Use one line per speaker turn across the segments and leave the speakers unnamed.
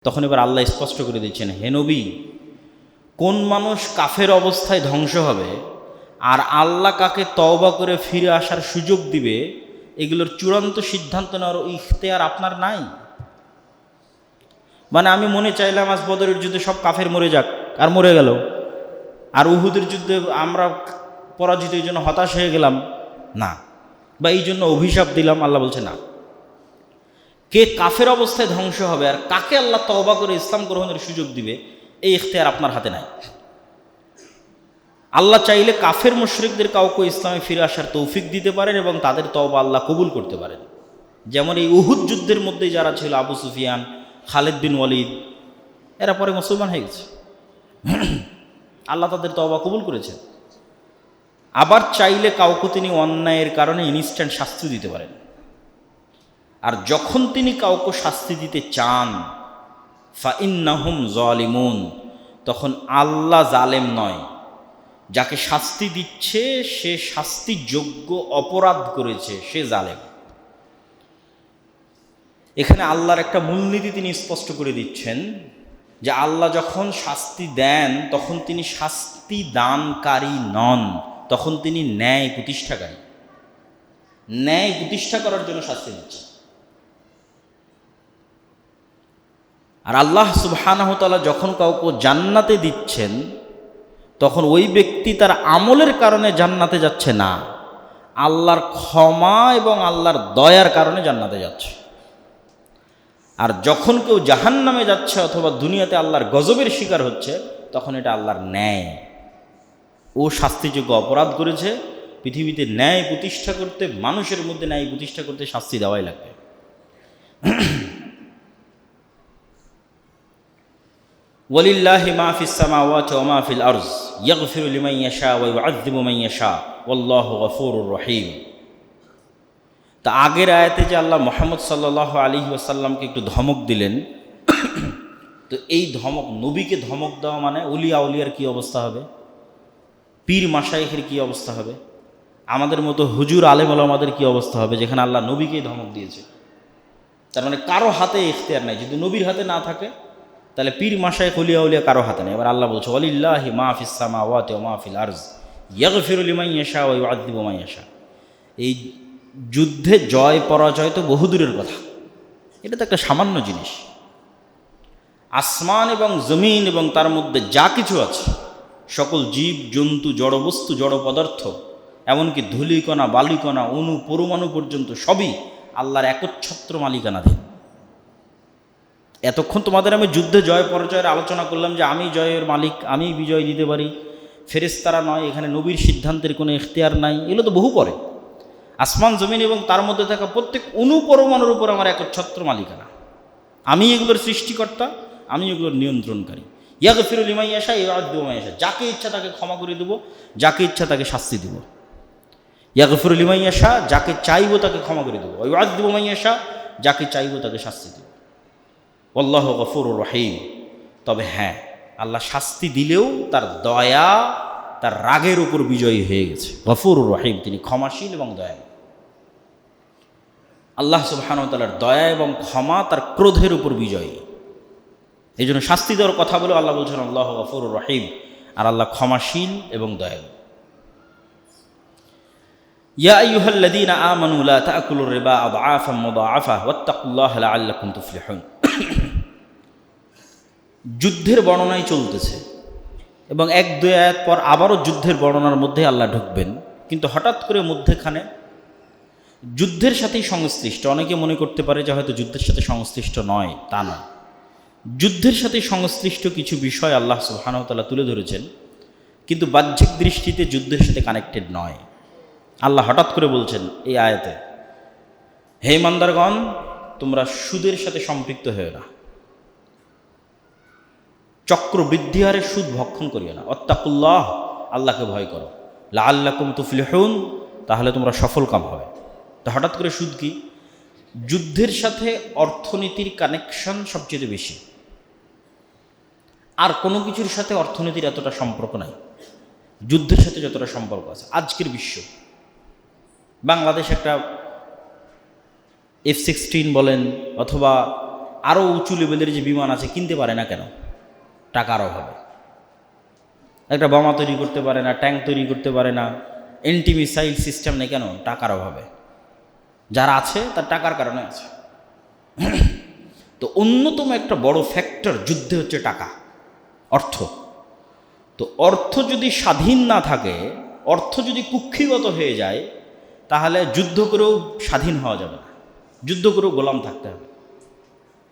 তখন এবার আল্লাহ স্পষ্ট করে দিচ্ছেন, হে নবী, কোন মানুষ কাফের অবস্থায় ধ্বংস হবে আর আল্লাহ কাকে তওবা করে ফিরে আসার সুযোগ দিবে, এগুলোর চূড়ান্ত সিদ্ধান্ত নেওয়ার ইখতিয়ার আপনার নাই। মানে আমি মনে চাইলাম আজ বদরের যুদ্ধে সব কাফের মরে যাক, আর মরে গেল, আর উহুদের যুদ্ধে আমরা পরাজিত, এই জন্য হতাশ হয়ে গেলাম না, বা এই জন্য অভিশাপ দিলাম, আল্লাহ বলছে না। কে কাফের অবস্থায় ধ্বংস হবে আর কাকে আল্লাহ তওবা করে ইসলাম গ্রহণের সুযোগ দিবে, এই ইখতিয়ার আপনার হাতে নাই। আল্লাহ চাইলে কাফের মুশরিকদের কাউকে ইসলামে ফিরে আসার তৌফিক দিতে পারেন এবং তাদের তওবা আল্লাহ কবুল করতে পারেন। যেমন এই উহুদ যুদ্ধের মধ্যে যারা ছিল, আবু সুফিয়ান, খালিদ বিন ওয়ালিদ, এরা পরে মুসলমান হয়ে গেছে, আল্লাহ তাদের তওবা কবুল করেছেন। আবার চাইলে কাউকে তিনি অন্যায়ের কারণে ইনস্ট্যান্ট শাস্তি দিতে পারেন। আর যখন তিনি কাউকে শাস্তি দিতে চান, ফাইন্নাহুম যালিমুন, তখন আল্লাহ জালেম নয়, যাকে শাস্তি দিচ্ছে সে শাস্তিযোগ্য অপরাধ করেছে, সে জালেম। এখানে আল্লাহর একটা মূলনীতি তিনি স্পষ্ট করে দিচ্ছেন যে আল্লাহ যখন শাস্তি দেন তখন তিনি শাস্তি দানকারী নন, তখন তিনি ন্যায় প্রতিষ্ঠাকারী। ন্যায় প্রতিষ্ঠা করার জন্য শাস্তি দিচ্ছেন। আর আল্লাহ সুবহানাহু ওয়া তাআলা যখন কাউকে জান্নাতে দিচ্ছেন তখন ওই ব্যক্তি তার আমলের কারণে জান্নাতে যাচ্ছে না, আল্লাহর ক্ষমা এবং আল্লাহর দয়ার কারণে জান্নাতে যাচ্ছে। আর যখন কেউ জাহান্নামে যাচ্ছে অথবা দুনিয়াতে আল্লাহর গজবের শিকার হচ্ছে, তখন এটা আল্লাহর ন্যায়। ও শাস্তিযোগ্য অপরাধ করেছে, পৃথিবীতে ন্যায় প্রতিষ্ঠা করতে, মানুষের মধ্যে ন্যায় প্রতিষ্ঠা করতে শাস্তি দেওয়াই লাগবে। ওয়ালিল্লাহি মা ফিস সামাওয়াতি ওয়া মা ফিল আরজ ইয়াগফিরু লিমান ইয়াশা ওয়া ইউআযযিবু মান ইয়াশা ওয়াল্লাহু গফুরুর রহিম। তা আগের আয়াতে যে আল্লাহ মুহাম্মদ সাল্লাল্লাহু আলাইহি ওয়াসাল্লামকে একটু ধমক দিলেন, তো এই ধমক, নবীকে ধমক দেওয়া মানে উলিয়া উলিয়ার কী অবস্থা হবে, পীর মাশায়েখের কী অবস্থা হবে, আমাদের মতো হুজুর আলেম ওলামাদের কী অবস্থা হবে, যেখানে আল্লাহ নবীকেই ধমক দিয়েছে। তার মানে কারো হাতে ইখতিয়ার নাই। যদি নবীর হাতে না থাকে তাহলে পীর মাশায়েখ উলিয়া উলিয়া কারো হাতে নেই। এবার আল্লাহ বলছে, ওয়ালিল্লাহি মা ফিস সামাওয়াতি ওয়া মা ফিল আরজ ইয়াগফিরু লিমান ইয়াশা ওয়া ইউআযযিবু মান ইয়াশা। এই যুদ্ধে জয় পরাজয় তো বহুদূরের কথা, এটা তো একটা সামান্য জিনিস। আসমান এবং জমিন এবং তার মধ্যে যা কিছু আছে, সকল জীব জন্তু, জড়বস্তু, জড় পদার্থ, এমনকি ধূলিকণা, বালিকণা, অণু, পরমাণু পর্যন্ত সবই আল্লাহর একচ্ছত্র মালিকানাধীন। এতক্ষণ তোমাদের আমি যুদ্ধে জয় পরাজয়ের আলোচনা করলাম যে আমি জয়ের মালিক, আমি বিজয় দিতে পারি, ফেরেশতারা নয়, এখানে নবীর সিদ্ধান্তের কোনো ইখতিয়ার নাই, এগুলো তো বহু পরে। আসমান জমিন এবং তার মধ্যে থাকা প্রত্যেক অণু পরমাণুর উপর আমার একচ্ছত্র মালিকানা, আমি এগুলোর সৃষ্টিকর্তা, আমি এগুলোর নিয়ন্ত্রণকারী। ইয়াগফিরু লিমান ইয়াশা ওয়া ইউআযযিবু মান ইয়াশা, যাকে ইচ্ছা তাকে ক্ষমা করে দেব, যাকে ইচ্ছা তাকে শাস্তি দেব। ইয়াগফিরু লিমান ইয়াশা, যাকে চাইবো তাকে ক্ষমা করে দেব, ওয়া ইউআযযিবু মান ইয়াশা, যাকে চাইবো তাকে শাস্তি দেব। আল্লাহু গফুরুর রহিম। তবে হ্যাঁ, আল্লাহ শাস্তি দিলেও তার দয়া, তার রাগের উপর বিজয়ী হয়ে গেছে। গফুরুর রহিম, তিনি ক্ষমাশীল এবং দয়ালু। আল্লাহ সুবহানাহু ওয়া তাআলার দয়া এবং ক্ষমা তার ক্রোধের উপর বিজয়ী। এই জন্য শাস্তি দেওয়ার কথা বলে আল্লাহ বলছেন আল্লাহু গফুরুর রহিম, আর আল্লাহ ক্ষমাশীল এবং দয়ালু। ইয়া আইয়ুহাল্লাযীনা আমানু লা তা'কুলুর রিবা আদআফাম মুদাআফা ওয়াত্তাকুল্লাহা লাআল্লাকুম তুফলিহুন। যুদ্ধের বর্ণনাই চলতেছে এবং এক দুই আয়াত পর আবারও যুদ্ধের বর্ণনার মধ্যে আল্লাহ ঢুকবেন, কিন্তু হঠাৎ করে মধ্যেখানে যুদ্ধের সাথেই সংশ্লিষ্ট। অনেকে মনে করতে পারে যে হয়তো যুদ্ধের সাথে সংশ্লিষ্ট নয়, তা নয়। যুদ্ধের সাথে সংশ্লিষ্ট কিছু বিষয় আল্লাহ সুবহানাহু ওয়া তাআলা তুলে ধরেছেন, কিন্তু বাহ্যিক দৃষ্টিতে যুদ্ধের সাথে কানেক্টেড নয়। আল্লাহ হঠাৎ করে বলছেন এই আয়াতে, হে ইমানদারগণ, তোমরা সুদের সাথে সম্পৃক্ত হয়েও না, চক্রবৃদ্ধি হারে সুদ ভক্ষণ করিও না, ওয়াত্তাকুল্লাহ, আল্লাহকে ভয় করো, লাআল্লাকুম তুফলিহুন, তাহলে তোমরা সফল কাম হবে। তা হঠাৎ করে সুদ কি? যুদ্ধের সাথে অর্থনীতির কানেকশন সবচেয়ে বেশি, আর কোনো কিছুর সাথে অর্থনীতির এতটা সম্পর্ক নাই, যুদ্ধের সাথে যতটা সম্পর্ক আছে। আজকের বিশ্ব, বাংলাদেশ একটা F-16 বলেন অথবা আরও উঁচু লেভেলের যে বিমান আছে কিনতে পারে না কেন? টাকার অভাবে। একটা বোমা তৈরি করতে পারে না, ট্যাঙ্ক তৈরি করতে পারে না, এন্টি মিসাইল সিস্টেম নেই কেন? টাকার অভাবে। যারা আছে তার টাকার কারণে আছে। তো অন্যতম একটা বড় ফ্যাক্টর যুদ্ধে হচ্ছে টাকা, অর্থ। তো অর্থ যদি স্বাধীন না থাকে, অর্থ যদি কুক্ষিগত হয়ে যায়, তাহলে যুদ্ধ করেও স্বাধীন হওয়া যাবে না, যুদ্ধ করেও গোলাম থাকতে হবে।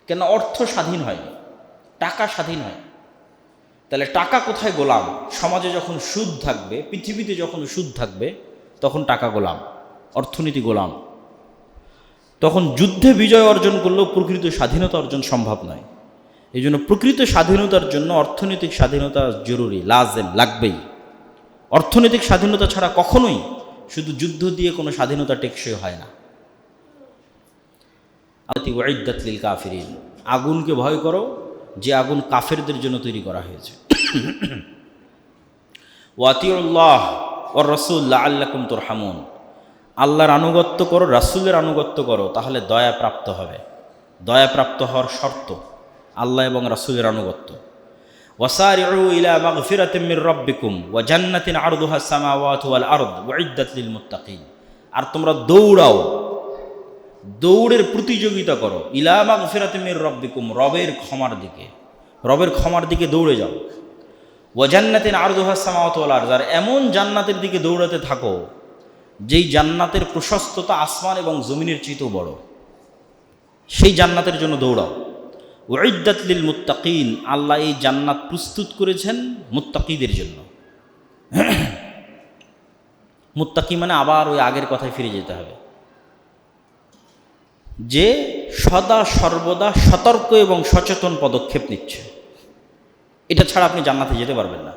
কেন? অর্থ স্বাধীন হয়নি, টাকা স্বাধীন হয়। তাহলে টাকা কোথায় গোলাম? সমাজে যখন সুদ থাকবে, পৃথিবীতে যখন সুদ থাকবে, তখন টাকা গোলাম, অর্থনীতি গোলাম। তখন যুদ্ধে বিজয় অর্জন করলেও প্রকৃত স্বাধীনতা অর্জন সম্ভব নয়। এই জন্য প্রকৃত স্বাধীনতার জন্য অর্থনৈতিক স্বাধীনতা জরুরি, লাজেম, লাগবেই। অর্থনৈতিক স্বাধীনতা ছাড়া কখনোই শুধু যুদ্ধ দিয়ে কোনো স্বাধীনতা টেকসই হয় না। উইদ্দাত লিল কাফিরিন, আগুনকে ভয় করো যে আগুন কাফেরদের জন্য তৈরি করা হয়েছে। ওয়াতিউল্লাহ ওয়ার রাসূল লাআল্লাকুম তুরহামুন, আল্লাহর আনুগত্য করো, রাসূলের আনুগত্য করো, তাহলে দয়া প্রাপ্ত হবে। দয়া প্রাপ্ত হওয়ার শর্ত আল্লাহ এবং রাসূলের আনুগত্য। ওয়াসারিউ ইলা মাগফিরাতিম মির রাব্বিকুম ওয়া জান্নাতিন আরদুহা সামাওয়াতু ওয়াল আরদ উইদ্দাত লিল মুত্তাকিন, আর তোমরা দৌড়াও, দৌড়ের প্রতিযোগিতা করো, ইলা মাগফিরাতিম মির রাব্বিকুম, রবের ক্ষমার দিকে, রবের ক্ষমার দিকে দৌড়ে যাও। ওয়া জান্নাতিন আরদুহা সামাওয়াতু ওয়াল আরদ, আর এমন জান্নাতের দিকে দৌড়াতে থাকো যেই জান্নাতের প্রশস্ততা আসমান এবং জমিনের চেয়েও বড়, সেই জান্নাতের জন্য দৌড়াও। উইদ্দাত লিল মুত্তাকিন, আল্লাহ এই জান্নাত প্রস্তুত করেছেন মুত্তাকিদের জন্য। মুত্তাকি মানে আবার ওই আগের কথায় ফিরে যেতে হবে, যে সদা সর্বদা সতর্ক এবং সচেতন পদক্ষেপ নিচ্ছে। এটা ছাড়া আপনি জান্নাতে যেতে পারবেন না।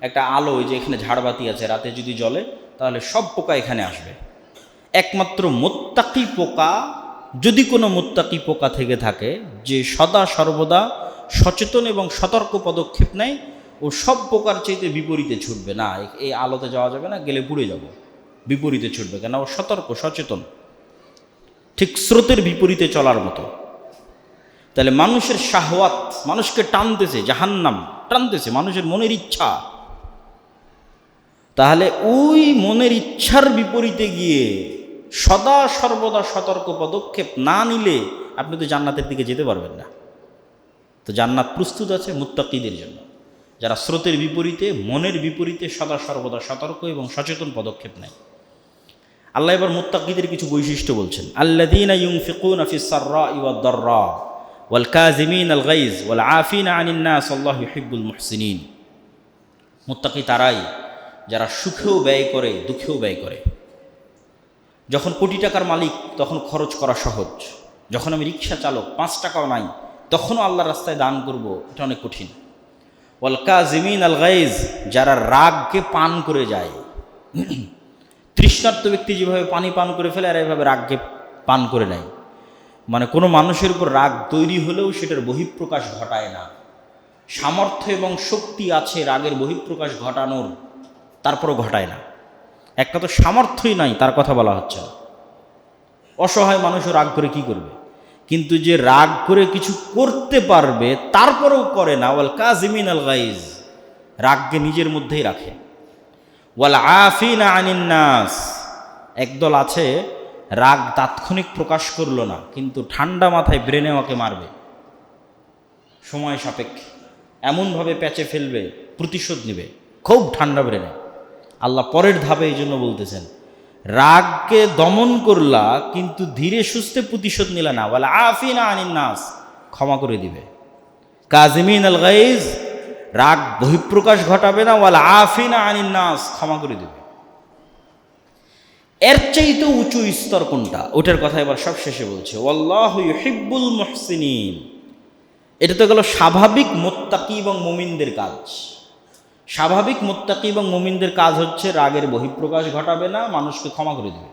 একটা আলো, ওই যে এখানে ঝাড়বাতি আছে, রাতে যদি জ্বলে তাহলে সব পোকা এখানে আসবে। একমাত্র মুত্তাকি পোকা, যদি কোনো মুত্তাকি পোকা থেকে থাকে যে সদা সর্বদা সচেতন এবং সতর্ক পদক্ষেপ নেয়, ও সব পোকার চাইতে বিপরীতে ছুটবে। না, এই আলোতে যাওয়া যাবে না, গেলে পুড়ে যাব, বিপরীতে ছুটবে। কেন? ও সতর্ক, সচেতন, ঠিক স্রোতের বিপরীতে চলার মতো। তাহলে মানুষের শাহওয়াত, মানুষকে টানতেছে, জাহান্নাম টানতেছে, মানুষের মনের ইচ্ছা। তাহলে ওই মনের ইচ্ছার বিপরীতে গিয়ে সদা সর্বদা সতর্ক পদক্ষেপ না নিলে আপনি তো জান্নাতের দিকে যেতে পারবেন না। তো জান্নাত প্রস্তুত আছে মুত্তাকিদের জন্য, যারা স্রোতের বিপরীতে, মনের বিপরীতে সদা সর্বদা সতর্ক এবং সচেতন পদক্ষেপ নেয়। আল্লাহ এবার মুত্তাকিদের কিছু বৈশিষ্ট্য বলছেন। আল্লাযীনা ইউনফিকুনা ফিস সাররাই ওয়াদ দাররা ওয়াল কাযিমিনাল গায়জ ওয়াল আফিনা আনিন নাস আল্লাহু ইউহিব্বুল মুহসিনিন। মুত্তাকি তারাই যারা সুখেও ব্যয় করে, দুঃখেও ব্যয় করে। যখন কোটি টাকার মালিক তখন খরচ করা সহজ, যখন আমি রিক্সা চালক, 5 টাকাও নাই, তখনও আল্লাহর রাস্তায় দান করব, এটা অনেক কঠিন। ওয়াল কাযিমিনাল গায়জ, যারা রাগকে পান করে যায়। তৃষ্ণার্ত ব্যক্তি যেভাবে পানি পান করে ফেলে, আর এভাবে রাগকে পান করে নেয়। মানে কোনো মানুষের উপর রাগ তৈরি হলেও সেটার বহিঃপ্রকাশ ঘটায় না। সামর্থ্য এবং শক্তি আছে রাগের বহিঃপ্রকাশ ঘটানোর, তারপরও ঘটায় না। একটা তো সামর্থ্যই নাই, তার কথা বলা হচ্ছে না। অসহায় মানুষও রাগ করে কি করবে? কিন্তু যে রাগ করে কিছু করতে পারবে তারপরেও করে না, ওয়াল কাযিমিনাল গায়জ, রাগকে নিজের মধ্যেই রাখে। ওয়াল আফিনা আনিন নাস, একদল আছে রাগ তাৎক্ষণিক প্রকাশ করলো না, কিন্তু ঠান্ডা মাথায় ব্রেনে ওকে মারবে, সময় সাপেক্ষে এমনভাবে প্যাচে ফেলবে, প্রতিশোধ নেবে, খুব ঠান্ডা ব্রেনে। আল্লাহ পরের ধাপে এই জন্য বলতেছেন, রাগকে দমন করলা কিন্তু ধীরে সুস্থে প্রতিশোধ নিলে না। ওয়াল আফিনা আনিন নাস, ক্ষমা করে দিবে। কাযিমিনাল গায়জ, রাগ বহিঃপ্রকাশ ঘটাবে না। ওয়াল আফিনা আনিন নাস, ক্ষমা করে দিবে। এর চাইতে উঁচু স্তর কোনটা? ওটার কথা এবার সব শেষে বলছে, আল্লাহু ইউহিব্বুল মুহসিনিন। এটা তো গেল স্বাভাবিক মুত্তাকি এবং মুমিনদের কাজ। স্বাভাবিক মুত্তাকি এবং মুমিনদের কাজ হচ্ছে রাগের বহিঃপ্রকাশ ঘটাবে না, মানুষকে ক্ষমা করে দেবে।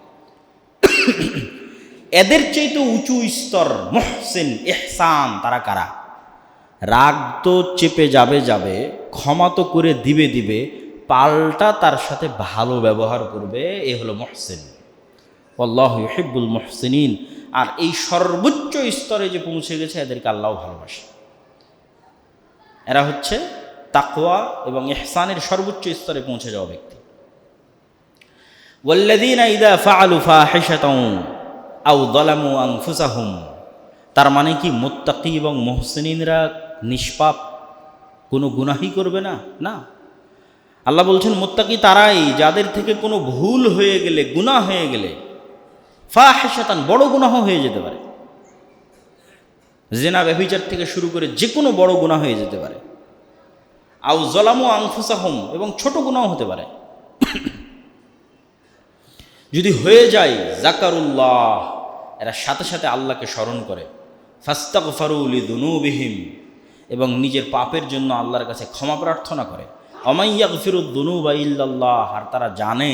এদের চাইতে উঁচু স্তর মুহসিন, ইহসান, তারা কারা? রাগ তো চেপে যাবে, ক্ষমা তো করে দিবে, পাল্টা তার সাথে ভালো ব্যবহার করবে। এ হলো মুহসিন। আল্লাহু ইউহিব্বুল মুহসিনিন। আর এই সর্বোচ্চ স্তরে যে পৌঁছে গেছে এদেরকে আল্লাহ ভালোবাসে। এরা হচ্ছে তাকওয়া এবং ইহসানের সর্বোচ্চ স্তরে পৌঁছে যাওয়া ব্যক্তি। ওয়াল্লাযীনা ইযা ফাআলু ফাহিশাতাও আও যালামু আনফুসাহুম, তার মানে কি মুত্তাকি এবং মুহসিনিনরা নিষ্পাপ, কোনো গুনাহই করবে না? না, আল্লাহ বলছেন মুত্তাকি তারাই যাদের থেকে কোনো ভুল হয়ে গেলে, গুনাহ হয়ে গেলে, ফাহিশাতান বড় গুনাহ হয়ে যেতে পারে, জিনা ব্যভিচার থেকে শুরু করে যে কোনো বড় গুনাহ হয়ে যেতে পারে, আও যালামু আনফুসাহুম এবং ছোট গুনাহ হতে পারে, যদি হয়ে যায় যাকারুল্লাহ, এরা সাথে সাথে আল্লাহকে স্মরণ করে, ফাস্তাগফারু লিযুনুবিহিম এবং নিজের পাপের জন্য আল্লাহর কাছে ক্ষমা প্রার্থনা করে, ওয়া ইয়াগফিরুদ যুনুবা ইল্লাল্লাহ, আর তারা জানে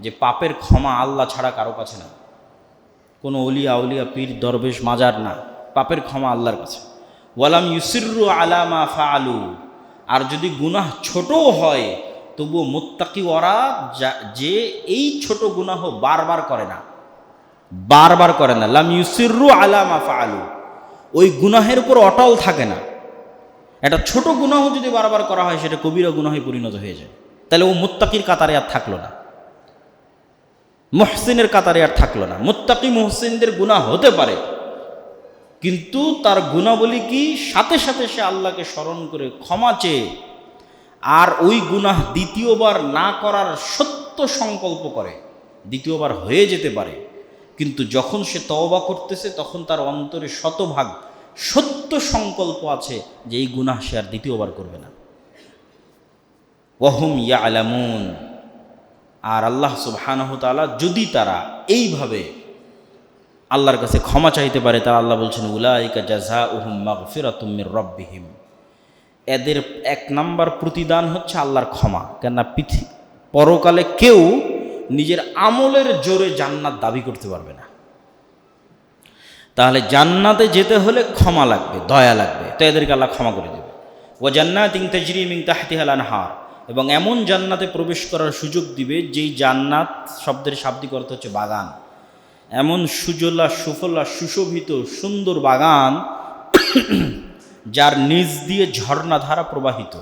যে পাপের ক্ষমা আল্লাহ ছাড়া কারো কাছে না, কোনো অলিয়া আউলিয়া পীর দরবেশ মাজার না, পাপের ক্ষমা আল্লাহর কাছে। ওয়ালাম ইউসিররু আলা মা ফাআলু, আর যদি গুনাহ ছোটও হয় তবুও মুত্তাকি ওরা যে এই ছোট গুনাহ বারবার করে না, বারবার করে না। লাম ইউসিররু আলা মা ফাআলু, ওই গুনাহের উপর অটল থাকে না। একটা ছোট গুনাহ যদি বারবার করা হয় সেটা কবিরা গুনাহে পরিণত হয়ে যায়, তাহলে ও মুত্তাকির কাতারে আর থাকলো না, মুহসিনের কাতারে আর থাকলো না। মুত্তাকি মুহসিনদের গুনাহ হতে পারে, কিন্তু তার গুনাহবলী কি সাথে সাথে সে আল্লাহকে স্মরণ করে ক্ষমা চেয়ে আর ওই গুনাহ দ্বিতীয়বার না করার সত্য সংকল্প করে। দ্বিতীয়বার হয়ে যেতে পারে, কিন্তু যখন সে তওবা করতেছে তখন তার অন্তরে শতভাগ সত্য সংকল্প আছে যে এই গুনাহ সে আর দ্বিতীয়বার করবে না। ওয়াহুম ইয়ালামুন, আর আল্লাহ সুবহানাহু তাআলা যদি তারা এইভাবে আল্লাহর কাছে ক্ষমা চাইতে পারে, তা আল্লাহ বলছেন উলাইকা জাযাউহুম মাগফিরাতুম মির রাব্বিহিম, এদের এক নাম্বার প্রতিদান হচ্ছে আল্লাহর ক্ষমা। কেননা পরকালে কেউ নিজের আমলের জোরে জান্নাত দাবি করতে পারবে না, তাহলে জান্নাতে যেতে হলে ক্ষমা লাগবে, দয়া লাগবে, তো এদেরকে আল্লাহ ক্ষমা করে দেবে। ওয়া জান্নাতিন তাজরি মিন তাহতিহাল আনহার, এবং এমন জান্নাতে প্রবেশ করার সুযোগ দিবে যেই জান্নাত শব্দের শাব্দিক অর্থ হচ্ছে বাগান, এমন সুজলা সুফলা সুশোভিত সুন্দর বাগান যার নিচ দিয়ে ঝর্ণাধারা প্রবাহিত,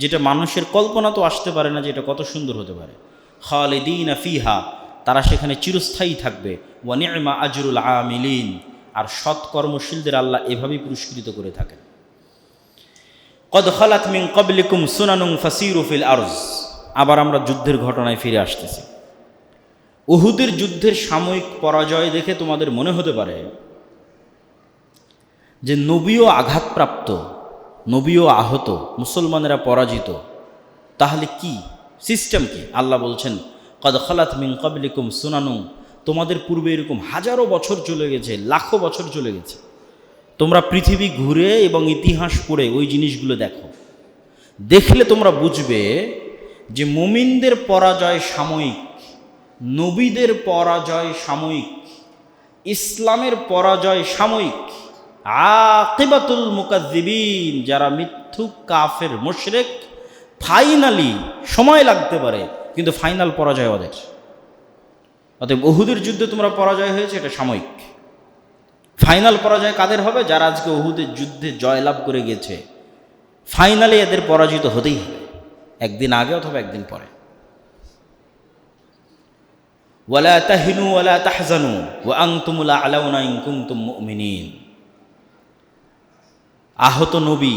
যেটা মানুষের কল্পনা তো আসতে পারে না যে এটা কত সুন্দর হতে পারে। খালিদিনা ফিহা, তারা সেখানে চিরস্থায়ী থাকবে। ওয়া নি'মা আজরুল আমিলিন, আর সৎকর্মশীলদের আল্লাহ এভাবেই পুরস্কৃত করে থাকেন। কদ খালাত মিন ক্বাবলিকুম সুনানুন ফাসিরু ফিল আরজ, আবার আমরা যুদ্ধের ঘটনায় ফিরে আসতেছি। উহুদের যুদ্ধের সাময়িক পরাজয় দেখে তোমাদের মনে হতে পারে যে নবীও আঘাতপ্রাপ্ত, নবীও আহত, মুসলমানেরা পরাজিত, তাহলে কি সিস্টেম কি? আল্লাহ বলছেন কদ খালাত মিন ক্বাবলিকুম সুনানুন, তোমাদের পূর্বে এরকম হাজারো বছর চলে গেছে, লাখো বছর চলে গেছে, তোমরা পৃথিবী ঘুরে এবং ইতিহাস পড়ে ওই জিনিসগুলো দেখো, দেখলে তোমরা বুঝবে যে মুমিনদের পরাজয় সাময়িক, নবীদের পরাজয় সাময়িক, ইসলামের পরাজয় সাময়িক। আকিবাতুল মুকাজ্জিবিন, যারা মিথ্যুক কাফের মুশরিক, ফাইনালি সময় লাগতে পারে কিন্তু ফাইনাল পরাজয় ওদের। অতএব উহুদের যুদ্ধে তোমরা পরাজয় হয়েছে, এটা সাময়িক। ফাইনাল পরাজয় কাদের হবে? যারা আজকে উহুদের যুদ্ধে জয়লাভ করে গেছে, ফাইনালি এদের পরাজিত হতেই হবে, একদিন আগে অথবা একদিন পরে। ওয়ালা তাহিনু ওয়ালা তাহজানু ওয়া আনতুমুল আ'লাউনা ইন কুনতুম মুমিনিন। আহত নবী,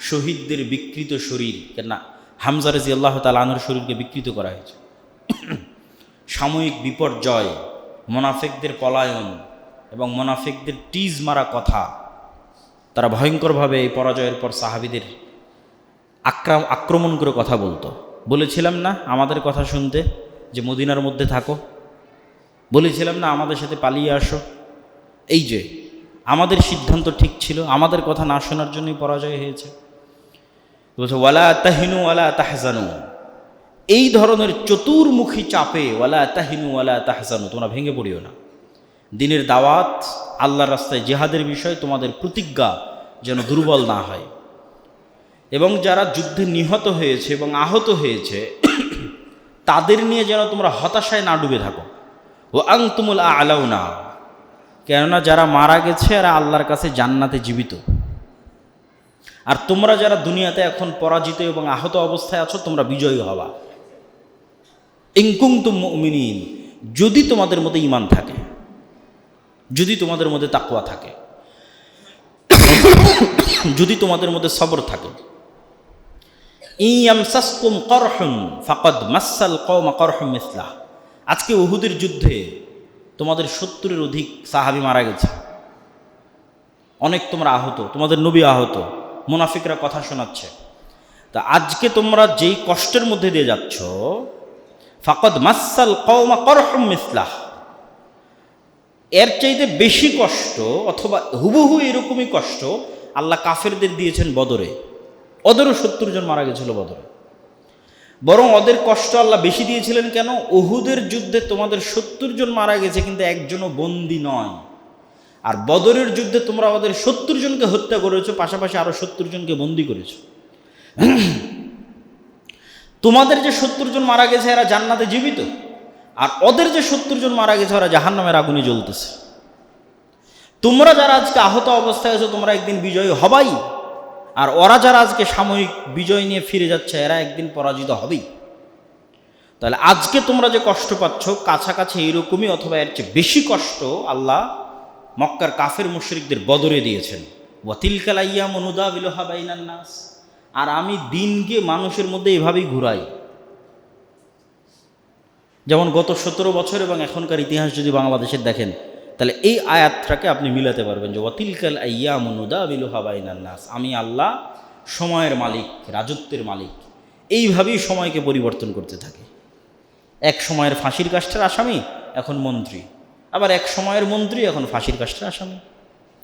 শহীদদের বিকৃত শরীর, কেননা হামজা রাদিয়াল্লাহু তাআলা আনহুর শরীরকে বিকৃত করা হয়েছে, সাময়িক বিপর্যয়, মুনাফিকদের পলায়ন এবং মুনাফিকদের টিজ মারা কথা, তারা ভয়ঙ্করভাবে এই পরাজয়ের পর সাহাবীদের আক্রমণ করে কথা বলতো। বলেছিলাম না আমাদের কথা শুনতে যে মদিনার মধ্যে থাকো, বলেছিলাম না আমাদের সাথে পালিয়ে আসো। এই যে আমাদের সিদ্ধান্ত ঠিক ছিল, আমাদের কথা না শোনার জন্যই পরাজয় হয়েছে। বলছে ওয়ালা তাহিনু ওয়ালা তাহজানু, এই ধরনের চতুর্মুখী চাপে ওয়ালা তাহিনু ওয়ালা তাহজানু, তোমরা ভেঙে পড়িও না। দিনের দাওয়াত, আল্লাহর রাস্তায় জিহাদের বিষয় তোমাদের প্রতিজ্ঞা যেন দুর্বল না হয়, এবং যারা যুদ্ধে নিহত হয়েছে এবং আহত হয়েছে তাদের নিয়ে যেন তোমরা হতাশায় না ডুবে থাকো। ও আনতুমুল আ'লাউনা, কেননা যারা মারা গেছে এরা আল্লাহর কাছে জান্নাতে জীবিত, আর তোমরা যারা দুনিয়াতে এখন পরাজিত এবং আহত অবস্থায় আছো তোমরা বিজয়ী হবা। ইন কুনতুম মুমিনিন, যদি তোমাদের মধ্যে ঈমান থাকে, যদি তোমাদের মধ্যে তাকওয়া থাকে, যদি তোমাদের মধ্যে সবর থাকে। ইয়ামসাসকুম করহুন ফাকাদ মাসাল কওমা করহুম মিসলাহ। আজকে উহুদের যুদ্ধে তোমাদের 70-এর অধিক সাহাবী মারা গেছে, অনেক তোমরা আহত, তোমাদের নবী আহত, মুনাফিকরা কথা শোনাচ্ছে। তা আজকে তোমরা যেই কষ্টের মধ্যে দিয়ে যাচ্ছ, ফাকাদ মাসাল কওমা করহুম মিসলাহ, এর চাইতে বেশি কষ্ট অথবা হুবহু এরকমই কষ্ট আল্লাহ কাফেরদের দিয়েছেন বদরে। ওদেরও 70 জন মারা গেছিল বদরে, বরং ওদের কষ্ট আল্লাহ বেশি দিয়েছিলেন। কেন? উহুদের যুদ্ধে তোমাদের 70 জন মারা গেছে কিন্তু একজনও বন্দী নয়, আর বদরের যুদ্ধে তোমরা ওদের 70 জনকে হত্যা করেছো, পাশাপাশি আরো 70 জনকে বন্দী করেছো। তোমাদের যে 70 জন মারা গেছে এরা জান্নাতে জীবিত, আর ওদের যে 70 জন মারা গেছে ওরা জাহান্নামের আগুনে জ্বলতেছে। তোমরা যারা আজকে আহত অবস্থায় আছো তোমরা একদিন বিজয়ী হবাই, আর ওরা যারা আজকে সাময়িক বিজয় নিয়ে ফিরে যাচ্ছে এরা একদিন পরাজিত হবেই। তাহলে আজকে তোমরা যে কষ্ট পাচ্ছ কাছাকাছি এইরকমই অথবা এর চেয়ে বেশি কষ্ট আল্লাহ মক্কার কাফের মুশরিকদের বদরে দিয়েছেন। ওয়া তিলকাল আইয়ামু নুদাবিলুহা বাইনান নাস, আর আমি দিনকে মানুষের মধ্যে এভাবেই ঘুরাই। যেমন গত 17 বছর এবং এখনকার ইতিহাস যদি বাংলাদেশের দেখেন তাহলে এই আয়াতটাকে আপনি মিলাতে পারবেন যে ওয়া তিলকাল আইয়ামু নুদাবিলুহা বাইনান নাস, আমি আল্লাহ সময়ের মালিক, রাজত্বের মালিক, এইভাবেই সময়কে পরিবর্তন করতে থাকি। এক সময়ের ফাঁসির কাষ্ঠের আসামি এখন মন্ত্রী, আবার এক সময়ের মন্ত্রী এখন ফাঁসির কাষ্ঠের আসামি।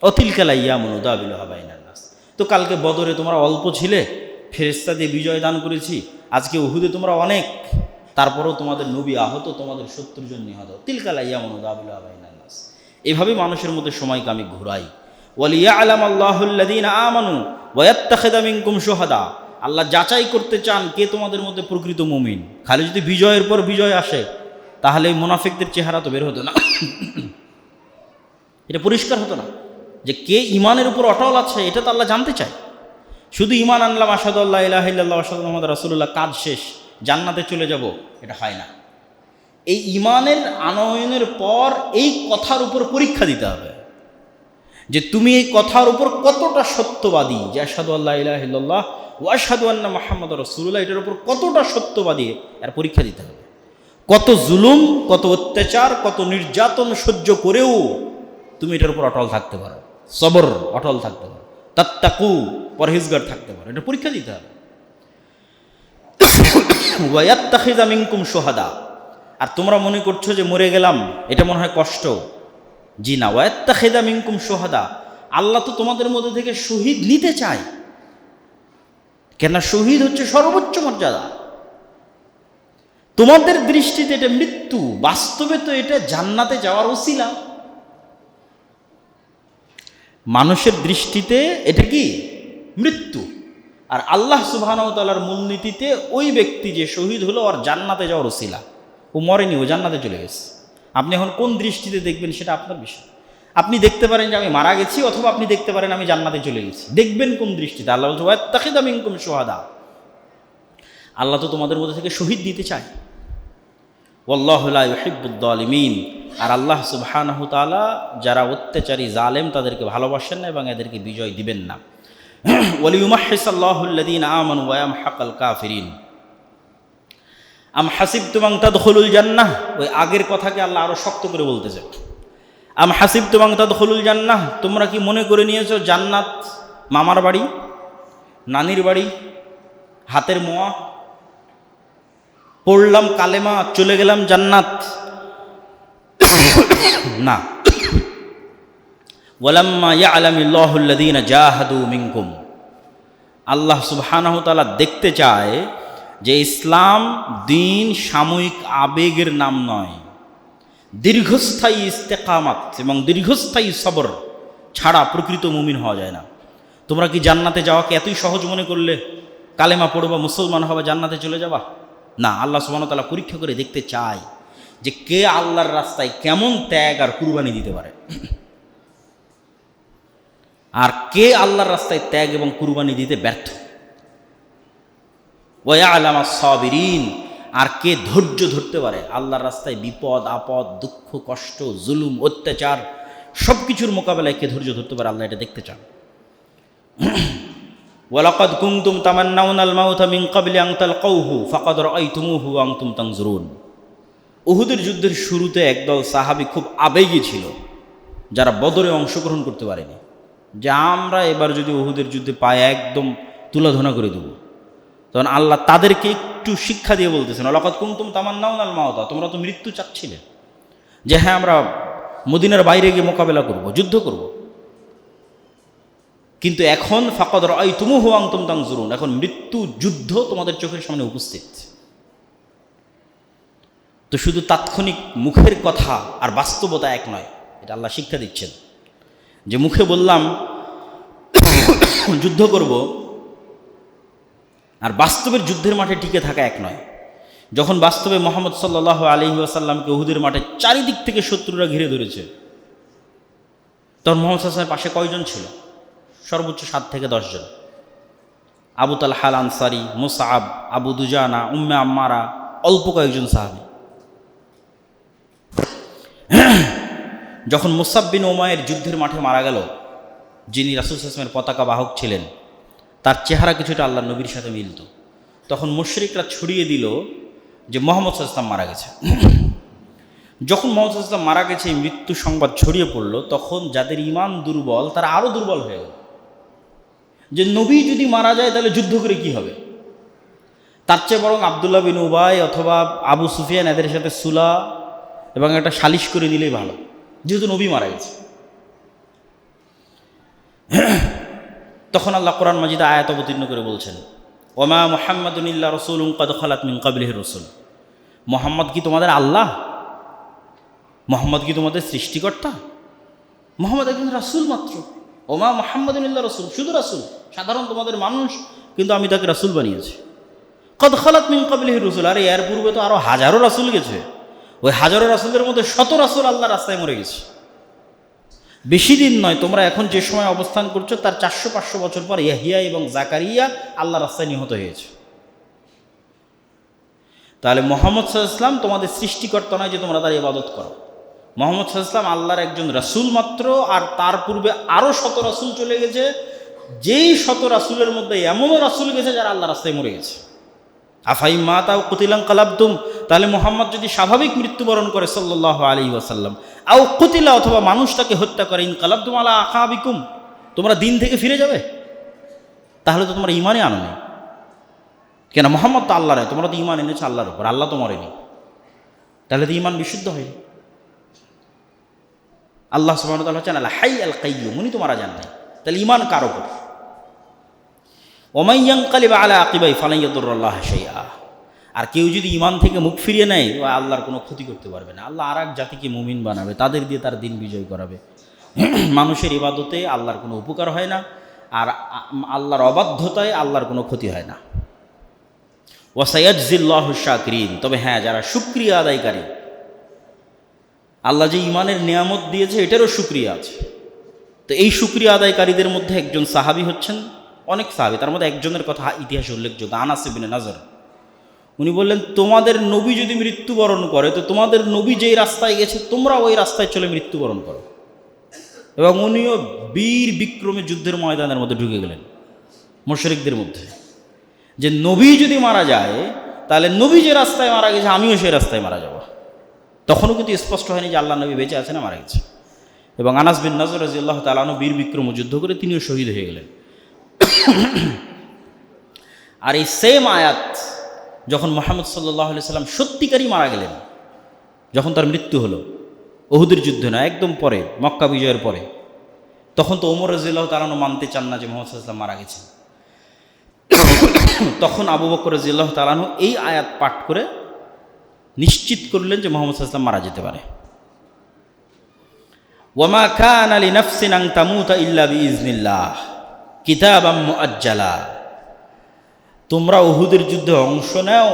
অতিলকাল আইয়ামু নুদাবিলুহা বাইনান নাস। তো কালকে বদরে তোমরা অল্প ছিলে, ফেরেশতা দিয়ে বিজয় দান করেছি, আজকে উহুদে তোমরা অনেক, তারপরেও তোমাদের নবী আহত, তোমাদের 70 জন নিহত। তিলকাল আইয়ামু নুদাবিলুহা বাইনান নাস। এভাবে মানুষের মধ্যে সময়কে আমি ঘুরাই। ওয়ালিয়া'লাম আল্লাহুল্লাযীনা আমানু ওয়া ইয়াত্তাখিযা মিনকুম শুহাদা, আল্লাহ যাচাই করতে চান কে তোমাদের মধ্যে প্রকৃত মুমিন। খালি যদি বিজয়ের পর বিজয় আসে তাহলে এই মুনাফিকদের চেহারা তো বের হতো না, এটা পরিষ্কার হতো না যে কে ইমানের উপর অটল আছে, এটা তো আল্লাহ জানতে চায়। শুধু ইমান আনলাম আশহাদু আল্লা ইলাহা ইল্লাল্লাহ ওয়া আশহাদু আন্না মুহাম্মাদার রাসূলুল্লাহ, কাজ শেষ, জান্নাতে চলে যাব, এটা হয় না। এই ইমানের আনয়নের পর এই কথার উপর পরীক্ষা দিতে হবে যে তুমি এই কথার উপর কতটা সত্যবাদী, যে আশহাদু আল্লা ইলাহা ইল্লাল্লাহ ওয়া আশহাদু আন্না মুহাম্মাদার রাসূলুল্লাহ, এটার উপর কতটা সত্যবাদী এর পরীক্ষা দিতে হবে। কত জুলুম, কত অত্যাচার, কত নির্যাতন সহ্য করেও তুমি এটার উপর অটল থাকতে পারো, সবর অটল থাকতে পারো, তাত্তাকু পরহেজগার থাকতে পারো, এটা পরীক্ষা দিতে হবে। ওয়া ইয়াত্তাখিযা মিনকুম শুহাদা, আর তোমরা মনে করছো যে মরে গেলাম এটা মনে হয় কষ্ট, জি না। ওয়া ইয়াত্তাখিযা মিনকুম শুহাদা, আল্লাহ তো তোমাদের মধ্যে থেকে শহীদ নিতে চায়। কেন? শহীদ হচ্ছে সর্বোচ্চ মর্যাদা। তোমাদের দৃষ্টিতে এটা মৃত্যু, বাস্তবে তো এটা জান্নাতে যাওয়ার ওসিলা। মানুষের দৃষ্টিতে এটা কি? মৃত্যু। আর আল্লাহ সুবহানাহু ওয়া তাআলার মূলনীতিতে ওই ব্যক্তি যে শহীদ হলো আর জান্নাতে যাওয়ার ওসিলা, ও মরেনি, ও জান্নাতে চলে গেছে। আপনি এখন কোন দৃষ্টিতে দেখবেন সেটা আপনার বিষয়। আপনি দেখতে পারেন যে আমি মারা গেছি, অথবা আপনি দেখতে পারেন আমি জান্নাতে চলে গেছি। দেখবেন কোন দৃষ্টিতে? আল্লাহ বলছে ওয়াত্তাখিযা মিনকুম শুহাদা, আল্লাহ তো তোমাদের মধ্যে থেকে শহীদ দিতে চায়। ওয়াল্লাহু লা ইউহিব্বুদ যালিমিন, আর আল্লাহ সুবহানাহু ওয়া তাআলা যারা অত্যাচারী জালেম তাদেরকে ভালোবাসেন না এবং এদেরকে বিজয় দিবেন না। ওয়ালিয়ুমাহহিসাল্লাহুল্লাযীনা আমানু ওয়া ইয়ামহাকাল কাফিরিন। আম হাসিবতুম আন তাদখুলুল জান্নাহ, ওই আগের কথাকে আল্লাহ আরো শক্ত করে বলতেছে। আম হাসিবতুম আন তাদখুলুল জান্নাহ, তোমরা কি মনে করে নিয়েছো জান্নাত মামার বাড়ি, নানির বাড়ি, হাতের মোয়া, পড়লাম কালেমা চলে গেলাম জান্নাত? না। ওয়ালাম্মা ইয়ালামিল্লাহুল্লাযীনা জাহাদু মিনকুম, আল্লাহ সুবহানাহু ওয়া তাআলা দেখতে চায় যে ইসলাম দিন সাময়িক আবেগের নাম নয়, দীর্ঘস্থায়ী ইস্তেকামাত এবং দীর্ঘস্থায়ী সবর ছাড়া প্রকৃত মুমিন হওয়া যায় না। তোমরা কি জান্নাতে যাওয়াকে এতই সহজ মনে করলে? কালেমা পড়বা, মুসলমান হবা, জান্নাতে চলে যাবা? না, আল্লাহ সুবহানাহু ওয়া তাআলা পরীক্ষা করে দেখতে চায় যে কে আল্লাহর রাস্তায় কেমন ত্যাগ আর কুরবানি দিতে পারে। আর কে আল্লাহর রাস্তায় ত্যাগ এবং কুরবানি দিতে ব্যর্থ? ওয়া ইয়ালামু আস-সাবিরিন, আর কে ধৈর্য ধরতে পারে আল্লাহর রাস্তায় বিপদ আপদ, দুঃখ, কষ্ট, জুলুম, অত্যাচার সব কিছুর মোকাবেলায় কে ধৈর্য ধরতে পারে, আল্লাহ এটা দেখতে চান। ওয়ালাকাদ কুনতুম তামান্নাউনাল মাউতা মিন ক্বাবলি আন তালকাউহু ফাকাদ রাআইতুমুহু ওয়া আনতুম তানজুরুন। উহুদের যুদ্ধের শুরুতে একদল সাহাবী খুব আবেগী ছিল, যারা বদরে অংশগ্রহণ করতে পারেনি, যে আমরা এবার যদি উহুদের যুদ্ধে পায়ে একদম তুলাধনা করে দেব। তখন আল্লাহ তাদেরকে একটু শিক্ষা দিয়ে বলতেছেন, ওয়ালাকাদ কুনতুম তামান্নাউনাল মাউতা, তোমরা তো মৃত্যু চাচ্ছিলে, যে হ্যাঁ আমরা মদিনার বাইরে গিয়ে মোকাবেলা করব, যুদ্ধ করব, কিন্তু এখন ফাকাদ রাআইতুমুহু ওয়া আনতুম তানজুরুন, এখন মৃত্যু যুদ্ধ তোমাদের চোখের সামনে উপস্থিত। তো শুধু তাৎক্ষণিক মুখের কথা আর বাস্তবতা এক নয়, এটা আল্লাহ শিক্ষা দিচ্ছেন, যে মুখে বললাম যুদ্ধ করব, আর বাস্তবের যুদ্ধের মাঠে টিকে থাকা এক নয়। যখন বাস্তবে মুহাম্মদ সাল্লাল্লাহু আলাইহি ওয়াসাল্লামকে উহুদের মাঠে চারিদিক থেকে শত্রুরা ঘিরে ধরেছে, তখন মুহাম্মদ সাল্লাল্লাহু আলাইহি ওয়াসাল্লামের পাশে কয়জন ছিল? সর্বোচ্চ 7 থেকে 10 জন। আবু তালহা আল আনসারী, মুসআব, আবু দুজানা, উম্মে আম্মারা, অল্প কয়েকজন সাহাবী। যখন মুসআব বিন উমাইর যুদ্ধের মাঠে মারা গেল, যিনি রাসূল সাল্লাল্লাহু আলাইহি ওয়াসাল্লামের পতাকা বাহক ছিলেন, তার চেহারা কিছুটা আল্লাহর নবীর সাথে মিলত। তখন মুশরিকরা ছড়িয়ে দিল যে মুহাম্মদ সাল্লাল্লাহু আলাইহি ওয়াসাল্লাম মারা গেছে। যখন মুহাম্মদ সাল্লাল্লাহু আলাইহি ওয়াসাল্লাম মারা গেছে, এই মৃত্যু সংবাদ ছড়িয়ে পড়ল, তখন যাদের ঈমান দুর্বল তারা আরও দুর্বল হয়ে গেল, যে নবী যদি মারা যায় তাহলে যুদ্ধ করে কি হবে? তার চেয়ে বরং আব্দুল্লাহ বিন উবাই অথবা আবু সুফিয়ান এদের সাথে সুলা এবং একটা সালিশ করে নিলেই ভালো, যেহেতু নবী মারা গেছে। তখন আল্লাহ কোরআন মাজিদে আয়াত অবতীর্ণ করে বলছেন, ওমা মুহাম্মাদুন ইল্লা রাসূলুন ক্বাদ খালাত মিন ক্বাবলিহির রাসূল। মুহাম্মদ কি তোমাদের আল্লাহ? মুহাম্মদ কি তোমাদের সৃষ্টিকর্তা? মুহাম্মদ একজন রাসূল মাত্র। ওমা মুহাম্মাদুন ইল্লা রাসূল, শুধু রাসূল, সাধারণ তোমাদের মানুষ, কিন্তু আমি তাকে রাসূল বানিয়েছি। ক্বাদ খালাত মিন ক্বাবলিহির রাসূল, আরে এর পূর্বে তো আরো হাজারো রাসূল গেছে, ওই হাজারো রাসূলের মধ্যে শত রাসূল আল্লাহর রাস্তায় মরে গেছে। বেশি দিন নয়, তোমরা এখন যে সময় অবস্থান করছো তার 400-500 বছর পর ইয়াহিয়া এবং জাকারিয়া আল্লাহর রাস্তায় নিহত হয়েছে। তাহলে মুহাম্মদ সাল্লাল্লাহু আলাইহি ওয়াসাল্লাম তোমাদের সৃষ্টিকর্তা নয় যে তোমরা তার ইবাদত করো। মুহাম্মদ সাল্লাল্লাহু আলাইহি ওয়াসাল্লাম আল্লাহর একজন রাসূল মাত্র, আর তার পূর্বে আরও শত রাসূল চলে গেছে, যেই শত রাসূলের মধ্যে এমনও রাসূল গেছে যারা আল্লাহর রাস্তায় মরে গেছে। আফাইম মাতা আও কুতিলান কালাবতুম, তাহলে মুহাম্মদ যদি স্বাভাবিক মৃত্যুবরণ করে সাল্লাল্লাহু আলাইহি ওয়াসাল্লাম, আও কুতিলা, অথবা মানুষ তাকে হত্যা করে, ইন কালাবতুম আলা আকাবিকুম, তোমরা দিন থেকে ফিরে যাবে, তাহলে তো তোমরা ঈমানই আনো না। কেন? মুহাম্মদ তো আল্লাহর, তোমরা তো ঈমান এনেছো আল্লাহর উপর, আল্লাহ তোমার নেই, তাহলে তো ঈমান বিশুদ্ধ হয়নি। আল্লাহ সুবহানাহু ওয়া তাআলা হচ্ছেন আল হাই আল কাইয়্যুম, উনি তো মারা যান নাই, তাহলে ঈমান কার উপর? ওমান ইয়ানকালিব আলা আকিবাই ফালান ইয়াদুরুল্লাহ শাইআ, আর কেউ যদি ঈমান থেকে মুখ ফিরিয়ে নেয়, ও আল্লাহর কোনো ক্ষতি করতে পারবে না। আল্লাহ আর এক জাতিকে মুমিন বানাবে, তাদের দিয়ে তার দিন বিজয় করাবে। মানুষের ইবাদতে আল্লাহর কোনো উপকার হয় না, আর আল্লাহর অবাধ্যতায় আল্লাহর কোনো ক্ষতি হয় না। ওয়াসায়াজজিল্লাহু শাকিরিন, তবে হ্যাঁ, যারা শুকরিয়া আদায়কারী, আল্লাহ যে ঈমানের নিয়ামত দিয়েছে এটারও শুকরিয়া আছে। তো এই শুকরিয়া আদায়কারীদের মধ্যে একজন সাহাবী হচ্ছেন, অনেক সাহাবী, তার মধ্যে একজনের কথা ইতিহাসে উল্লেখযোগ্য, আনাস ইবনে নাজর। উনি বললেন, তোমাদের নবী যদি মৃত্যুবরণ করে, তো তোমাদের নবী যেই রাস্তায় গেছে তোমরা ওই রাস্তায় চলে মৃত্যুবরণ করো। এবং উনিও বীর বিক্রমে যুদ্ধের ময়দানের মধ্যে ঢুকে গেলেন মুশরিকদের মধ্যে, যে নবী যদি মারা যায় তাহলে নবী যে রাস্তায় মারা গেছে আমিও সেই রাস্তায় মারা যাব। তখনও কিন্তু স্পষ্ট হয়নি যে আল্লাহ নবী বেঁচে আছে না মারা গেছে। এবং আনাস বিন নাজর রাদিয়াল্লাহু তাআলা আনহু বীর বিক্রম যুদ্ধ করে তিনিও শহীদ হয়ে গেলেন। আর এই সেম আয়াত যখন মুহাম্মদ সাল্লাল্লাহু আলাইহি সাল্লাম সত্যিকারই মারা গেলেন, যখন তার মৃত্যু হলো, উহুদের যুদ্ধে না, একদম পরে, মক্কা বিজয়ের পরে, তখন তো ওমর রাদিয়াল্লাহু তাআলা মানতে চান না যে মুহাম্মদ সাল্লাল্লাহু আলাইহি সাল্লাম মারা গেছেন। তখন আবু বকর রাদিয়াল্লাহু তাআলা এই আয়াত পাঠ করে নিশ্চিত করলেন যে মুহাম্মদ সাল্লাল্লাহু আলাইহি সাল্লাম মারা যেতে পারে। ওয়ামা কানা লিনাফসিন আন তামুতা ইল্লা বিইজনিল্লাহ কিতাবাম মুআজ্জালা, তোমরা উহুদের যুদ্ধে অংশ নাও